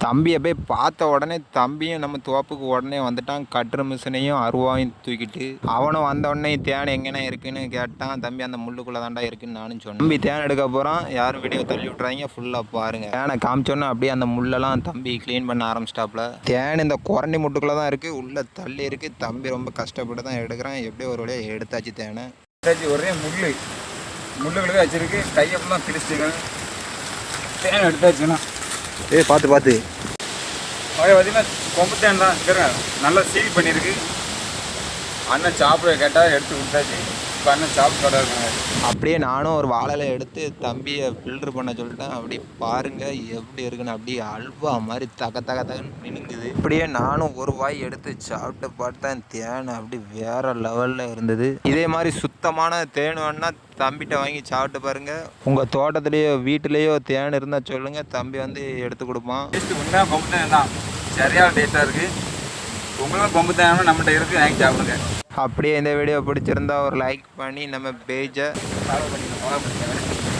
தம்பியை போய் பார்த்த உடனே தம்பியும் நம்ம தோப்புக்கு உடனே வந்துட்டான். கட்டுற மிஷினையும் அருவாயும் தூக்கிட்டு அவனும் வந்த உடனே தேன் எங்கேனா இருக்குன்னு கேட்டான். தம்பி அந்த முள்ளுக்குள்ளே தாண்டா இருக்குன்னு நானும் சொன்னேன். தம்பி தேன் எடுக்க போகிறான். யாரும் வீடியோ தள்ளி விட்றாங்க. ஃபுல்லாக பாருங்கள். தேனை காமிச்சோன்னே அப்படியே அந்த முள்ளெல்லாம் தம்பி க்ளீன் பண்ண ஆரம்பிச்சிட்டாப்புல. தேன் இந்த குரண்டி முட்டுக்குள்ளே தான் இருக்குது. உள்ளே தள்ளி இருக்குது. தம்பி ரொம்ப கஷ்டப்பட்டு தான் எடுக்கிறான். எப்படியோ ஒரு வழியாக எடுத்தாச்சு தேனை. ஒரே முள்ளுகளுக்கு வச்சிருக்கு. கையை ஃபுல்லாக கிழிச்சிட்டு தேனை எடுத்தாச்சுன்னா பார்த்து பார்த்தீங்கன்னா கொம்பு தேன் தான் இருக்கிறேன். நல்லா சீல் பண்ணியிருக்கு. அண்ணன் சாப்பிட கேட்டால் எடுத்து கொடுத்தாச்சு. இப்போ அண்ணன் சாப்பிட்டு இருக்காங்க. அப்படியே நானும் ஒரு வாழையில எடுத்து தம்பியை ஃபில்ட்ரு பண்ண சொல்லிட்டேன். அப்படி பாருங்கள் எப்படி இருக்குன்னு. அப்படியே அல்வா மாதிரி தகன்னு நின்னுங்குது. அப்படியே நானும் ஒரு வாய் எடுத்து சாப்பிட்டு பார்த்தேன். தேன் அப்படி வேறு லெவலில் இருந்தது. இதே மாதிரி சுத்தமான தேன் வேணுன்னா தம்பிகிட்ட வாங்கி சாப்பிட்டு பாருங்கள். உங்கள் தோட்டத்துலேயோ வீட்டிலேயோ தேன் இருந்தால் சொல்லுங்கள். தம்பி வந்து எடுத்து கொடுப்பான். டேஸ்ட்டு உண்மையாக கொம்பு தேன் தான் சரியான டேஸ்ட்டாக இருக்குது. உங்களும் கொம்பு தேன் நம்மகிட்ட இருக்குது, வாங்கி சாப்பிடுங்க. அப்படியே இந்த வீடியோ பிடிச்சிருந்தா ஒரு லைக் பண்ணி நம்ம பேஜை ஃபாலோ பண்ணிக்கலாம்.